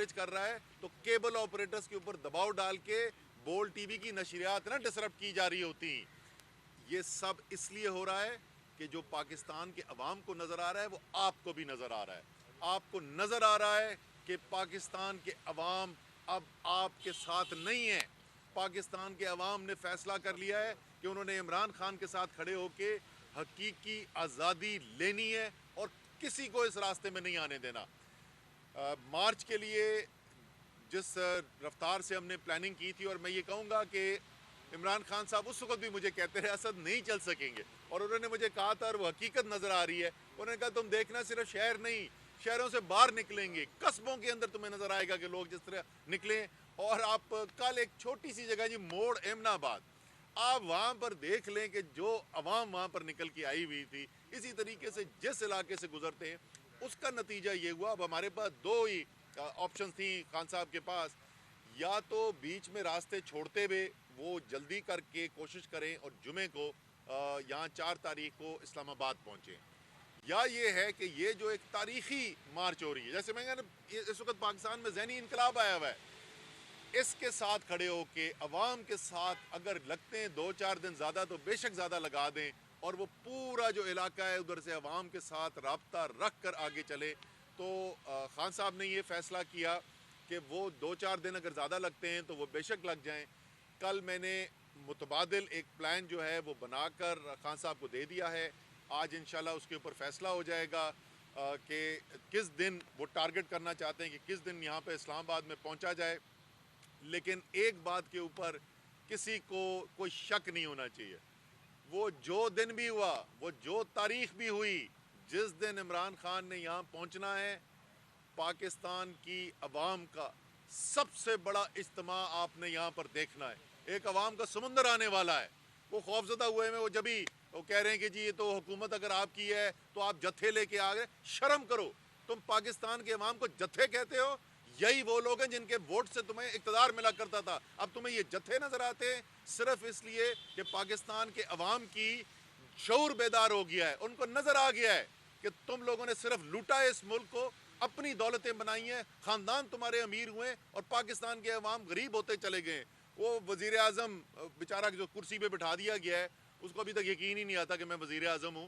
Coverage کر رہا ہے تو کیبل آپریٹرز کے اوپر دباؤ ڈال کے بولڈ ٹی وی کی نشریات نہ ڈسرپٹ کی جا رہی ہوتی. یہ سب اس لیے ہو رہا ہے کہ جو پاکستان کے عوام کو نظر آ رہا ہے وہ آپ کو بھی نظر آ رہا ہے. آپ کو نظر آ رہا ہے کہ پاکستان کے عوام اب آپ کے ساتھ نہیں ہیں. پاکستان کے عوام نے فیصلہ کر لیا ہے کہ انہوں نے عمران خان کے ساتھ کھڑے ہو کے حقیقی آزادی لینی ہے اور کسی کو اس راستے میں نہیں آنے دینا. مارچ کے لیے جس رفتار سے ہم نے پلاننگ کی تھی, اور میں یہ کہوں گا کہ عمران خان صاحب اس وقت بھی مجھے کہتے رہے اسد نہیں چل سکیں گے, اور انہوں نے مجھے کہا تھا اور وہ حقیقت نظر آ رہی ہے. انہوں نے کہا تم دیکھنا صرف شہر نہیں, شہروں سے باہر نکلیں گے, قصبوں کے اندر تمہیں نظر آئے گا کہ لوگ جس طرح نکلیں. اور آپ کل ایک چھوٹی سی جگہ جی موڑ احمد آباد, آپ وہاں پر دیکھ لیں کہ جو عوام وہاں پر نکل کے آئی ہوئی تھی, اسی طریقے سے جس علاقے سے گزرتے ہیں اس کا نتیجہ یہ ہوا. اب ہمارے پاس دو ہی آپشنز تھیں خان صاحب کے پاس, یا تو بیچ میں راستے چھوڑتے ہوئے وہ جلدی کر کے کوشش کریں اور جمعے کو یہاں 4 تاریخ کو اسلام آباد پہنچیں, یا یہ ہے کہ یہ جو ایک تاریخی مارچ ہو رہی ہے, جیسے میں اس وقت پاکستان میں ذہنی انقلاب آیا ہوا ہے, اس کے ساتھ کھڑے ہو کے عوام کے ساتھ اگر لگتے ہیں 2-4 دن زیادہ تو بے شک زیادہ لگا دیں, اور وہ پورا جو علاقہ ہے ادھر سے عوام کے ساتھ رابطہ رکھ کر آگے چلے. تو خان صاحب نے یہ فیصلہ کیا کہ وہ 2-4 دن اگر زیادہ لگتے ہیں تو وہ بے شک لگ جائیں. کل میں نے متبادل ایک پلان جو ہے وہ بنا کر خان صاحب کو دے دیا ہے. آج انشاءاللہ اس کے اوپر فیصلہ ہو جائے گا کہ کس دن وہ ٹارگٹ کرنا چاہتے ہیں کہ کس دن یہاں پہ اسلام آباد میں پہنچا جائے. لیکن ایک بات کے اوپر کسی کو کوئی شک نہیں ہونا چاہیے, وہ جو دن بھی ہوا, وہ جو تاریخ بھی ہوئی, جس دن عمران خان نے یہاں پہنچنا ہے, پاکستان کی عوام کا سب سے بڑا اجتماع آپ نے یہاں پر دیکھنا ہے. ایک عوام کا سمندر آنے والا ہے. وہ خوفزدہ ہوئے میں وہ جبھی وہ کہہ رہے ہیں کہ جی یہ تو حکومت اگر آپ کی ہے تو آپ جتھے لے کے آ گئے. شرم کرو, تم پاکستان کے عوام کو جتھے کہتے ہو. یہی وہ لوگ ہیں جن کے ووٹ سے تمہیں اقتدار ملا کرتا تھا. اب تمہیں یہ جتھے نظر آتے ہیں صرف اس لیے کہ پاکستان کے عوام کی شعور بیدار ہو گیا ہے. ان کو نظر آ گیا ہے کہ تم لوگوں نے صرف لوٹا ہے اس ملک کو, اپنی دولتیں بنائی ہیں, خاندان تمہارے امیر ہوئے اور پاکستان کے عوام غریب ہوتے چلے گئے. وہ وزیر اعظم بیچارہ جو کرسی پہ بٹھا دیا گیا ہے, اس کو ابھی تک یقین ہی نہیں آتا کہ میں وزیر اعظم ہوں.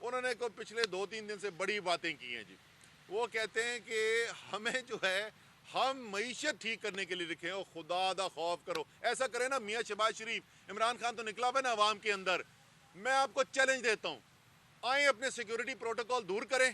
انہوں نے کو پچھلے 2-3 دن سے بڑی باتیں کی ہیں جی. وہ کہتے ہیں کہ ہمیں جو ہے ہم معیشت ٹھیک کرنے کے لیے لکھے ہیں, خدا دا خوف کرو. ایسا کرے نا میاں شہباز شریف, عمران خان تو نکلا ہوا ہے نا عوام کے اندر, میں آپ کو چیلنج دیتا ہوں, آئیں اپنے سیکیورٹی پروٹوکول دور کریں,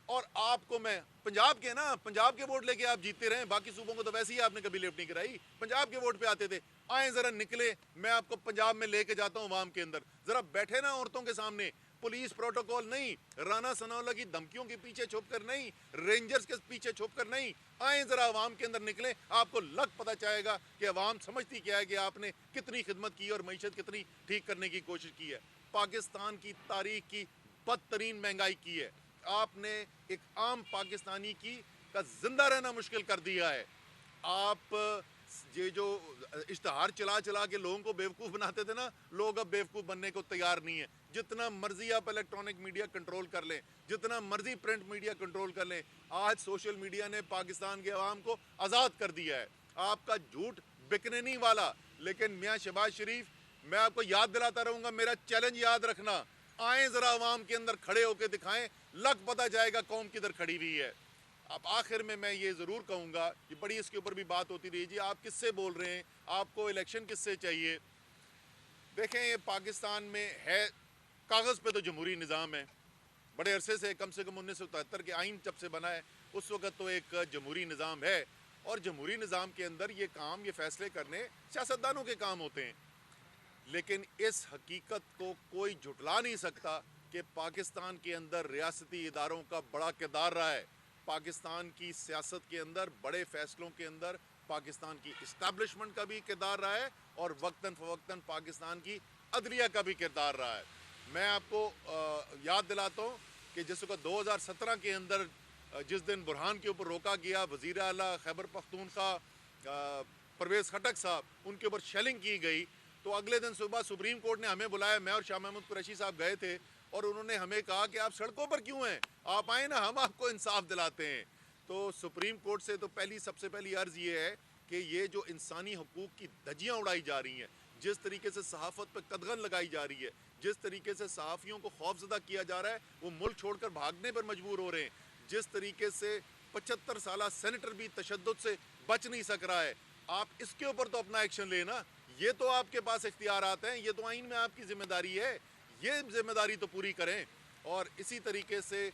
اور آپ کو میں پنجاب کے نا پنجاب کے ووٹ لے کے آپ جیتے رہیں, باقی صوبوں کو تو ویسے ہی آپ نے کبھی لفٹ نہیں کرائی, پنجاب کے ووٹ پہ آتے تھے. آئیں ذرا نکلے, میں آپ کو پنجاب میں لے کے جاتا ہوں عوام کے اندر. ذرا بیٹھے نا عورتوں کے سامنے, پولیس پروٹوکول نہیں, رانا ثناءاللہ کی دھمکیوں کے پیچھے چھپ کر نہیں, رینجرز کے پیچھے چھپ کر نہیں, آئیں ذرا عوام کے اندر نکلیں. آپ کو لگ پتہ چاہے گا کہ عوام سمجھتی کیا ہے کہ آپ نے کتنی خدمت کی اور معیشت کتنی ٹھیک کرنے کی کوشش کی ہے. پاکستان کی تاریخ کی بدترین مہنگائی کی ہے آپ نے, ایک عام پاکستانی کی کا زندہ رہنا مشکل کر دیا ہے. آپ یہ جو اشتہار چلا چلا کے لوگوں کو بیوقوف بناتے تھے نا, لوگ اب بیوقوف بننے کو تیار نہیں ہیں. جتنا مرضی آپ الیکٹرانک میڈیا کنٹرول کر لیں, جتنا مرضی پرنٹ میڈیا کنٹرول کر لیں, آج سوشل میڈیا نے پاکستان کے عوام کو آزاد کر دیا ہے. آپ کا جھوٹ بکنے نہیں والا. لیکن میاں شہباز شریف, میں آپ کو یاد دلاتا رہوں گا, میرا چیلنج یاد رکھنا, آئیں ذرا عوام کے اندر کھڑے ہو کے دکھائیں, لگ پتہ جائے گا قوم کدھر کھڑی ہوئی ہے. اب آخر میں یہ ضرور کہوں گا کہ بڑی اس کے اوپر بھی بات ہوتی رہی, جی آپ کس سے بول رہے ہیں, آپ کو الیکشن کس سے چاہیے. دیکھیں یہ پاکستان میں ہے, کاغذ پہ تو جمہوری نظام ہے, بڑے عرصے سے, کم سے کم 1973 کے آئین جب سے بنا ہے اس وقت تو ایک جمہوری نظام ہے, اور جمہوری نظام کے اندر یہ کام, یہ فیصلے کرنے سیاستدانوں کے کام ہوتے ہیں. لیکن اس حقیقت کو کوئی جھٹلا نہیں سکتا کہ پاکستان کے اندر ریاستی اداروں کا بڑا کردار رہا ہے. پاکستان کی سیاست کے اندر, بڑے فیصلوں کے اندر پاکستان کی اسٹیبلشمنٹ کا بھی کردار رہا ہے, اور وقتاً فوقتاً پاکستان کی عدلیہ کا بھی کردار رہا ہے. میں آپ کو یاد دلاتا ہوں کہ جس وقت 2017 کے اندر جس دن برہان کے اوپر روکا گیا, وزیر اعلیٰ خیبر پختونخوا پرویز خٹک صاحب, ان کے اوپر شیلنگ کی گئی, تو اگلے دن صبح سپریم کورٹ نے ہمیں بلایا, میں اور شاہ محمود قریشی صاحب گئے تھے, اور انہوں نے ہمیں کہا کہ آپ سڑکوں پر کیوں ہیں, آپ آئیں نا, ہم آپ کو انصاف دلاتے ہیں. تو سپریم کورٹ سے تو سب سے پہلی عرض یہ ہے کہ یہ جو انسانی حقوق کی دھجیاں اڑائی جا رہی ہیں، جس طریقے سے صحافت پہ قدغن لگائی جا رہی ہے، جس طریقے سے صحافیوں کو خوفزدہ کیا جا رہا ہے، وہ ملک چھوڑ کر بھاگنے پر مجبور ہو رہے ہیں، جس طریقے سے 75 سالہ سینیٹر بھی تشدد سے بچ نہیں سک رہا ہے، آپ اس کے اوپر تو اپنا ایکشن لینا. یہ تو آپ کے پاس اختیارات ہیں، یہ تو آئین میں آپ کی ذمہ داری ہے، یہ ذمہ داری تو پوری کریں. اور اسی طریقے سے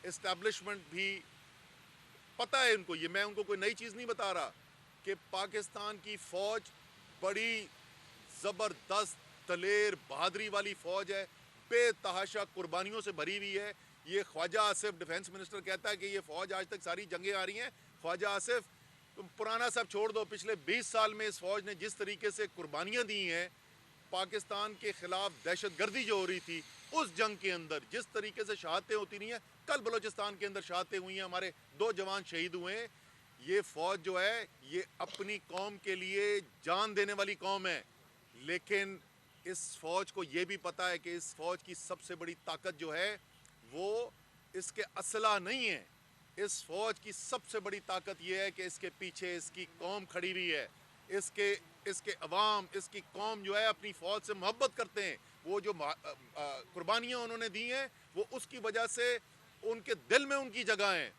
اسٹیبلشمنٹ بھی پتہ ہے ان کو، یہ میں ان کو کوئی نئی چیز نہیں بتا رہا کہ پاکستان کی فوج بڑی زبردست دلیر بہادری والی فوج ہے، بے تحاشا قربانیوں سے بھری ہوئی ہے. یہ خواجہ آصف ڈیفنس منسٹر کہتا ہے کہ یہ فوج آج تک ساری جنگیں آ رہی ہیں. خواجہ آصف تم پرانا سب چھوڑ دو، پچھلے 20 سال میں اس فوج نے جس طریقے سے قربانیاں دی ہیں پاکستان کے خلاف دہشت گردی جو ہو رہی تھی اس جنگ کے اندر، جس طریقے سے شہادتیں ہوتی نہیں ہیں، کل بلوچستان کے اندر شہادتیں ہوئی ہیں، ہمارے 2 جوان شہید ہوئے ہیں. یہ فوج جو ہے یہ اپنی قوم کے لیے جان دینے والی قوم ہے، لیکن اس فوج کو یہ بھی پتا ہے کہ اس فوج کی سب سے بڑی طاقت جو ہے وہ اس کے اسلحہ نہیں ہے. اس فوج کی سب سے بڑی طاقت یہ ہے کہ اس کے پیچھے اس کی قوم کھڑی ہوئی ہے، اس کے عوام، اس کی قوم جو ہے اپنی فوج سے محبت کرتے ہیں. وہ جو قربانیاں انہوں نے دی ہیں وہ اس کی وجہ سے ان کے دل میں ان کی جگہ ہیں.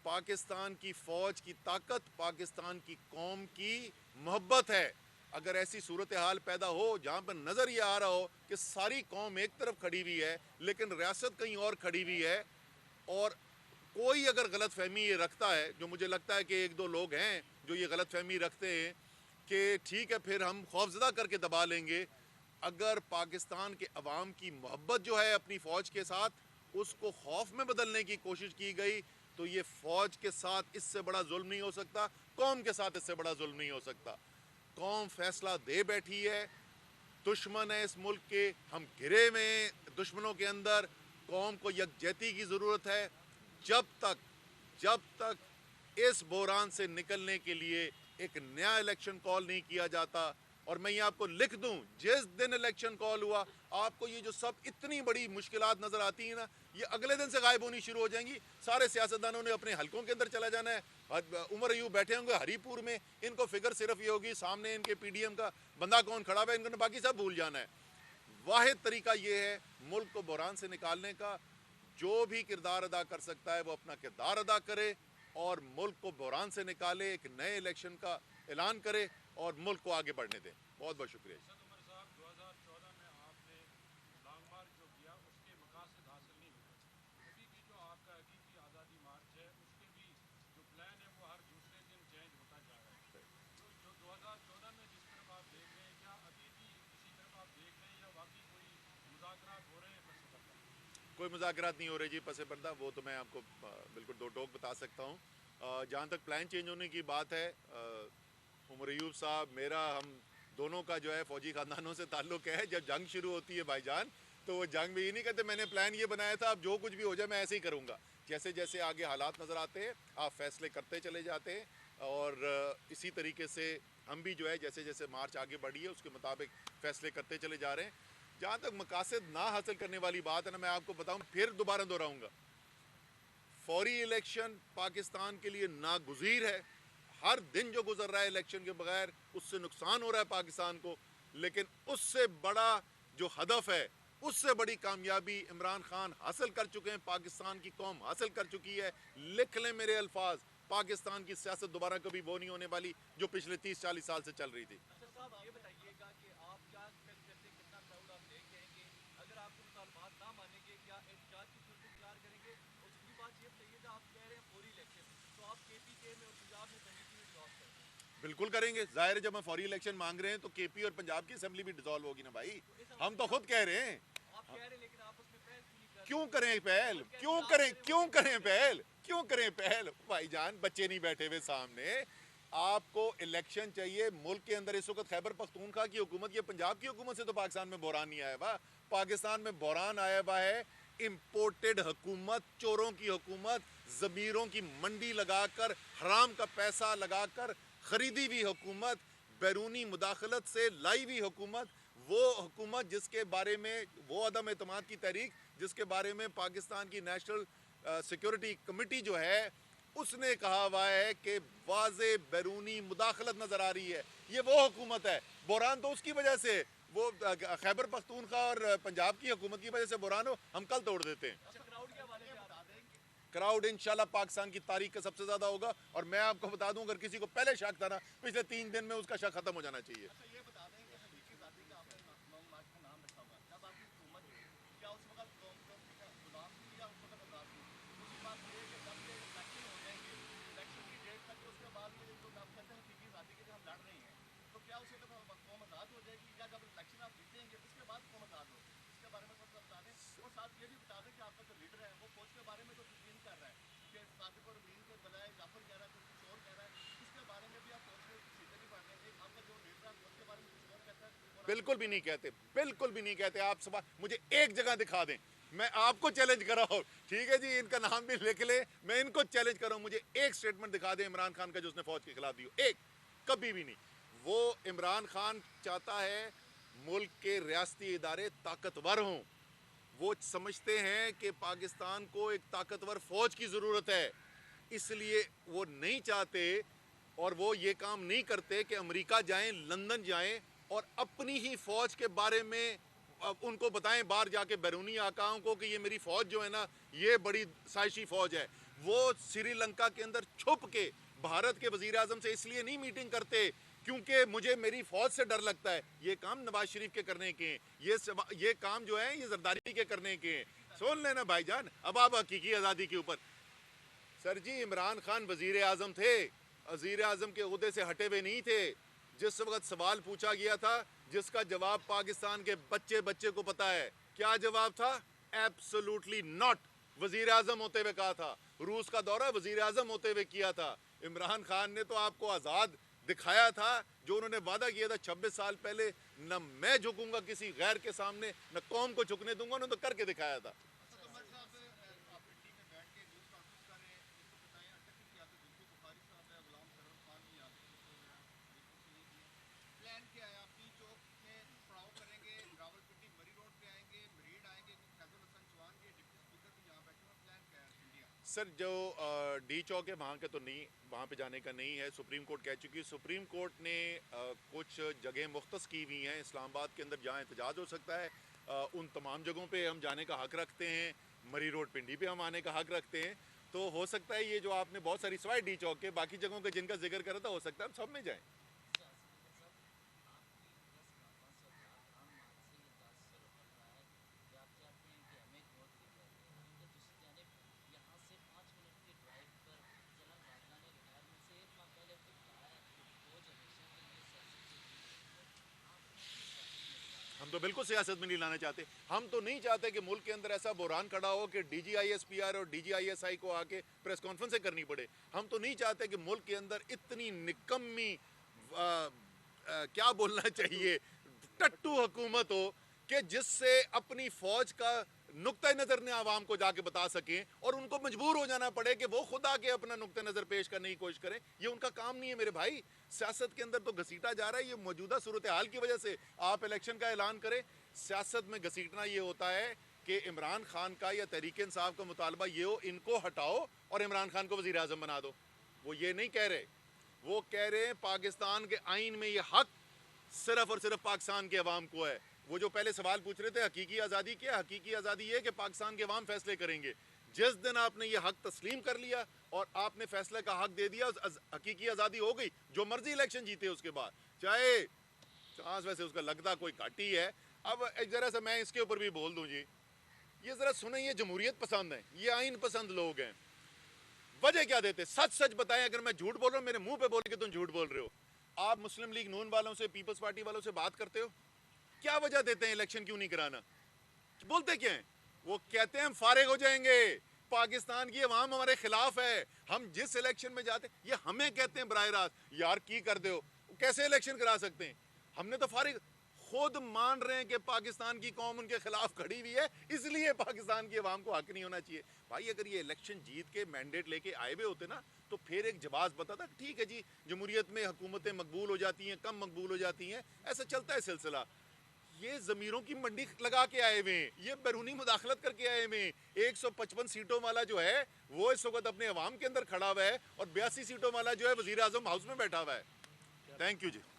پاکستان کی فوج کی طاقت پاکستان کی قوم کی محبت ہے. اگر ایسی صورتحال پیدا ہو جہاں پر نظر یہ آ رہا ہو کہ ساری قوم ایک طرف کھڑی ہوئی ہے لیکن ریاست کہیں اور کھڑی ہوئی ہے، اور کوئی اگر غلط فہمی یہ رکھتا ہے، جو مجھے لگتا ہے کہ 1-2 لوگ ہیں جو یہ غلط فہمی رکھتے ہیں کہ ٹھیک ہے پھر ہم خوفزدہ کر کے دبا لیں گے، اگر پاکستان کے عوام کی محبت جو ہے اپنی فوج کے ساتھ اس کو خوف میں بدلنے کی کوشش کی گئی تو یہ فوج کے ساتھ اس سے بڑا ظلم نہیں ہو سکتا، قوم کے ساتھ اس سے بڑا ظلم نہیں ہو سکتا. قوم فیصلہ دے بیٹھی ہے، دشمن ہے اس ملک کے، ہم گھرے میں ہیں دشمنوں کے اندر، قوم کو یکجہتی کی ضرورت ہے. جب تک اس بحران سے نکلنے کے لیے ایک نیا الیکشن کال نہیں کیا جاتا، اور میں یہ آپ کو لکھ دوں جس دن الیکشن کال ہوا آپ کو یہ جو سب اتنی بڑی مشکلات نظر آتی ہیں نا یہ اگلے دن سے غائب ہونی شروع ہو جائیں گی. سارے سیاستدانوں نے اپنے حلقوں کے اندر چلا جانا ہے. عمر ایوب بیٹھے ہوں گے ہری پور میں، ان کو فکر صرف یہ ہوگی سامنے ان کے پی ڈی ایم کا بندہ کون کھڑا ہوا ہے، ان کو باقی سب بھول جانا ہے. واحد طریقہ یہ ہے ملک کو بحران سے نکالنے کا، جو بھی کردار ادا کر سکتا ہے وہ اپنا کردار ادا کرے اور ملک کو بحران سے نکالے، ایک نئے الیکشن کا اعلان کرے اور ملک کو آگے بڑھنے دے. بہت بہت شکریہ. عمر صاحب 2014 میں آپ نے لانگ مارچ جو کیا اس کے مقاصد حاصل نہیں ہوئے. ابھی بھی جو آپ کا حقیقی آزادی مارچ ہے اس کے بھی جو پلان ہے وہ ہر دوسرے دن چینج ہوتا جا رہا ہے. تو جو 2014 میں جس طرف آپ دیکھ رہے ہیں کیا ابھی بھی اسی طرف آپ دیکھ رہے ہیں یا واقعی کوئی مذاکرات ہو رہے ہیں پس پردہ؟ کوئی مذاکرات نہیں ہو رہے جی پس پردہ، وہ تو میں آپ کو بالکل دو ٹوک بتا سکتا ہوں. جہاں تک پلان چینج ہونے کی بات ہے، عمر ایوب صاحب میرا ہم دونوں کا جو ہے فوجی خاندانوں سے تعلق ہے. جب جنگ شروع ہوتی ہے بھائی جان تو وہ جنگ میں یہ نہیں کہتے میں نے پلان یہ بنایا تھا اب جو کچھ بھی ہو جائے میں ایسے ہی کروں گا. جیسے جیسے آگے حالات نظر آتے ہیں آپ فیصلے کرتے چلے جاتے ہیں، اور اسی طریقے سے ہم بھی جو ہے جیسے جیسے مارچ آگے بڑھی ہے اس کے مطابق فیصلے کرتے چلے جا رہے ہیں. جہاں تک مقاصد نہ حاصل کرنے والی بات ہے نا، میں آپ کو بتاؤں پھر دوبارہ دہراؤں گا، فوری الیکشن پاکستان کے لیے ناگزیر ہے. ہر دن جو گزر رہا ہے الیکشن کے بغیر اس سے نقصان ہو رہا ہے پاکستان کو، لیکن اس سے بڑا جو ہدف ہے، اس سے بڑی کامیابی عمران خان حاصل کر چکے ہیں، پاکستان کی قوم حاصل کر چکی ہے. لکھ لیں میرے الفاظ، پاکستان کی سیاست دوبارہ کبھی وہ نہیں ہونے والی جو پچھلے 30-40 سال سے چل رہی تھی. صاحب یہ بتائیے گا کہ آپ کیا ایکسپیکٹ کرتے ہیں کتنا کراؤڈ آپ دیکھ کہیں گے اگر آپ کو مطالبات نہ مانیں گے، کیا احتجاج کی صورت اختیار کریں گے؟ اور دوسری بات یہ بتائیے گا آپ کہہ رہے ہیں فوری الیکشن، تو آپ کے پی کے میں اور پنجاب میں کمیٹی میں ڈیزالو کریں گے؟ بالکل کریں گے، ظاہر ہے جب ہم فوری الیکشن مانگ رہے ہیں تو کے پی اور پنجاب کی اسمبلی بھی ڈیزالو ہوگی نا بھائی. ہم تو خود کہہ رہے ہیں. آپ کہہ رہے ہیں لیکن آپ اس میں پہل کیوں نہیں کر رہے؟ کیوں کریں پہل، کیوں کریں پہل بھائی جان، بچے نہیں بیٹھے ہوئے سامنے. آپ کو الیکشن چاہیے ملک کے اندر. اس وقت خیبر پختونخوا کی حکومت، یہ پنجاب کی حکومت سے تو پاکستان میں بحران نہیں آیا ہوا. پاکستان میں بحران آیا ہوا ہے امپورٹڈ حکومت، چوروں کی حکومت، ضمیروں کی منڈی لگا کر، حرام کا پیسہ لگا کر خریدی ہوئی حکومت، بیرونی مداخلت سے لائی ہوئی حکومت. وہ حکومت جس کے بارے میں، وہ عدم اعتماد کی تحریک جس کے بارے میں پاکستان کی نیشنل سیکیورٹی کمیٹی جو ہے اس نے کہا ہوا ہے کہ واضح بیرونی مداخلت نظر آ رہی ہے. یہ وہ حکومت ہے. بحران تو اس کی وجہ سے, وہ خیبر پختونخوا اور پنجاب کی حکومت کی وجہ سے بحران ہو, ہم کل توڑ دیتے ہیں. کراؤڈ کے حوالے سے آپ بتا دیں کہ کراؤڈ انشاءاللہ پاکستان کی تاریخ کا سب سے زیادہ ہوگا, اور میں آپ کو بتا دوں اگر کسی کو پہلے شک تھا نا, پچھلے 3 دن میں اس کا شک ختم ہو جانا چاہیے. یہ بتا دیں کہ حقیقی ذاتی کا آپ نے امام مارچ کا نام رکھا ہوا ہے. جب آپ کی حکومت ہوئی کیا اس وقت قوم کو غلام تھی یا اس وقت آزاد تھی؟ دوسری بات یہ ہے کہ جب یہ الیکشن ہو جائیں گے, الیکشن کی ڈیٹ تک, اس کے بعد یہ جو آپ کہتے ہیں حقیقی ذاتی کے جو ہم لڑ رہے ہیں, تو کیا اسے تو قوم آزاد ہو جائے گی, یا جب الیکشن آپ جیتیں گے اس کے بعد قوم آزاد ہوگی؟ اس کے بارے میں تھوڑا سا بتا دیں. اور ساتھ یہ بھی بتا دیں کہ آپ کا جو لیڈر ہے وہ فوج کے بارے میں تو تسلیم کر رہا ہے کہ صادق اور امین کے بجائے جعفر کہہ رہا ہے, کچھ اور کہہ رہا ہے. اس کے بارے میں بھی آپ فوج کے سیٹیں بھی پڑھ رہے ہیں. آپ کا جو لیڈر ہے اس کے بارے میں کچھ اور کہتا ہے. بالکل بھی نہیں کہتے, بالکل بھی نہیں کہتے. آپ مجھے ایک جگہ دکھا دیں, میں آپ کو چیلنج کر رہا ہوں, ٹھیک ہے جی, ان کا نام بھی لکھ لیں, میں ان کو چیلنج کر رہا ہوں, مجھے ایک سٹیٹمنٹ دکھا دیں عمران خان کا جو اس نے فوج کے خلاف دی ہو, ایک, کبھی بھی نہیں. وہ عمران خان چاہتا ہے ملک کے ریاستی ادارے طاقتور ہوں. وہ سمجھتے ہیں کہ پاکستان کو ایک طاقتور فوج کی ضرورت ہے, اس لیے وہ نہیں چاہتے اور وہ یہ کام نہیں کرتے کہ امریکہ جائیں, لندن جائیں اور اپنی ہی فوج کے بارے میں ان کو بتائیں باہر جا کے بیرونی آقاؤں کو کہ یہ میری فوج جو ہے نا یہ بڑی سائشی فوج ہے. وہ سری لنکا کے اندر چھپ کے بھارت کے وزیر اعظم سے اس لیے نہیں میٹنگ کرتے کیونکہ مجھے میری فوج سے ڈر لگتا ہے. یہ کام نواز شریف کے کرنے کے ہیں, یہ کام جو ہے یہ زرداری کے کرنے کے ہیں. سن لینا بھائی جان. اب آپ حقیقی آزادی کے اوپر, سر جی عمران خان وزیر اعظم تھے, وزیر اعظم کے عہدے سے ہٹے ہوئے نہیں تھے. جس وقت سوال پوچھا گیا تھا جس کا جواب پاکستان کے بچے کو پتا ہے, کیا جواب تھا؟ Absolutely not. وزیر اعظم ہوتے ہوئے کہا تھا. روس کا دورہ وزیر اعظم ہوتے ہوئے کیا تھا. عمران خان نے تو آپ کو آزاد دکھایا تھا جو انہوں نے وعدہ کیا تھا 26 سال پہلے, نہ میں جھکوں گا کسی غیر کے سامنے, نہ قوم کو جھکنے دوں گا, انہوں نے تو کر کے دکھایا تھا. سر جو ڈی چوک ہے وہاں کے تو نہیں, وہاں پہ جانے کا نہیں ہے. سپریم کورٹ کہہ چکی, سپریم کورٹ نے کچھ جگہیں مختص کی ہوئی ہیں اسلام آباد کے اندر جہاں احتجاج ہو سکتا ہے, ان تمام جگہوں پہ ہم جانے کا حق رکھتے ہیں. مری روڈ پنڈی پہ ہم آنے کا حق رکھتے ہیں. تو ہو سکتا ہے یہ جو آپ نے بہت ساری سوائے ڈی چوک کے باقی جگہوں کے جن کا ذکر کرا تھا, ہو سکتا ہے ہم سب میں جائیں. ہم تو بالکل سیاست میں نہیں لانا چاہتے. ہم تو نہیں چاہتے کہ ملک کے اندر ایسا بحران کھڑا ہو کہ D G I S P R اور D G I S I کو آ کے پریس کانفرنسیں کرنی پڑے. ہم تو نہیں چاہتے کہ ملک کے اندر اتنی نکمی کیا بولنا چاہیے ٹٹو حکومت ہو کہ جس سے اپنی فوج کا نقطہ نظر نے عوام کو جا کے بتا سکیں اور ان کو مجبور ہو جانا پڑے کہ وہ خود آ کے اپنا نقطہ نظر پیش کرنے کی کوشش کریں. یہ ان کا کام نہیں ہے میرے بھائی. سیاست کے اندر تو گھسیٹا جا رہا ہے, یہ موجودہ صورتحال کی وجہ سے. آپ الیکشن کا اعلان کریں, سیاست میں گھسیٹنا یہ ہوتا ہے کہ عمران خان کا یا تحریک انصاف کا مطالبہ یہ ہو ان کو ہٹاؤ اور عمران خان کو وزیر اعظم بنا دو. وہ یہ نہیں کہہ رہے, وہ کہہ رہے ہیں پاکستان کے آئین میں یہ حق صرف اور صرف پاکستان کے عوام کو ہے. وہ جو پہلے سوال پوچھ رہے تھے حقیقی آزادی کیا, حقیقی آزادی یہ کہ پاکستان کے عوام فیصلے کریں گے. جس دن آپ نے یہ حق تسلیم کر لیا اور آپ نے فیصلے کا حق دے دیا, حقیقی آزادی ہو گئی. جو مرضی الیکشن جیتے اس کے بعد, چاہے چانس ویسے اس کا لگتا کوئی گھٹ ہی ہے. اب ایک ذرا سا میں اس کے اوپر بھی بول دوں جی, یہ ذرا سنیں, یہ جمہوریت پسند ہیں, یہ آئین پسند لوگ ہیں. وجہ کیا دیتے, سچ سچ بتائیں. اگر میں جھوٹ بول رہا ہوں میرے منہ پہ بول کے تم جھوٹ بول رہے ہو. آپ مسلم لیگ نون والوں سے, پیپلز پارٹی والوں سے بات کرتے ہو, کیا وجہ دیتے ہیں الیکشن کیوں نہیں کرانا؟ بولتے کیا ہیں؟ وہ کہتے ہیں ہم فارغ ہو جائیں گے, پاکستان کی عوام ہمارے خلاف ہے, ہم جس الیکشن میں جاتے ہیں. یہ ہمیں کہتے ہیں براہ راست یار کی کر دو, کیسے الیکشن کرا سکتے ہیں؟ ہم نے تو فارغ, خود مان رہے ہیں کہ پاکستان کی قوم ان کے خلاف کھڑی ہوئی ہے, اس لیے پاکستان کی عوام کو حق نہیں ہونا چاہیے. بھائی اگر یہ الیکشن جیت کے مینڈیٹ لے کے آئے ہوئے ہوتے نا تو پھر ایک جواز بتاتا, ٹھیک ہے جی جمہوریت میں حکومتیں مقبول ہو جاتی ہیں, کم مقبول ہو جاتی ہیں, ایسا چلتا ہے سلسلہ. یہ ضمیروں کی منڈی لگا کے آئے ہوئے ہیں, یہ بیرونی مداخلت کر کے آئے ہوئے ہیں. 155 سیٹوں والا جو ہے وہ اس وقت اپنے عوام کے اندر کھڑا ہوا ہے, اور 82 سیٹوں والا جو ہے وزیر اعظم ہاؤس میں بیٹھا ہوا ہے. Thank you G.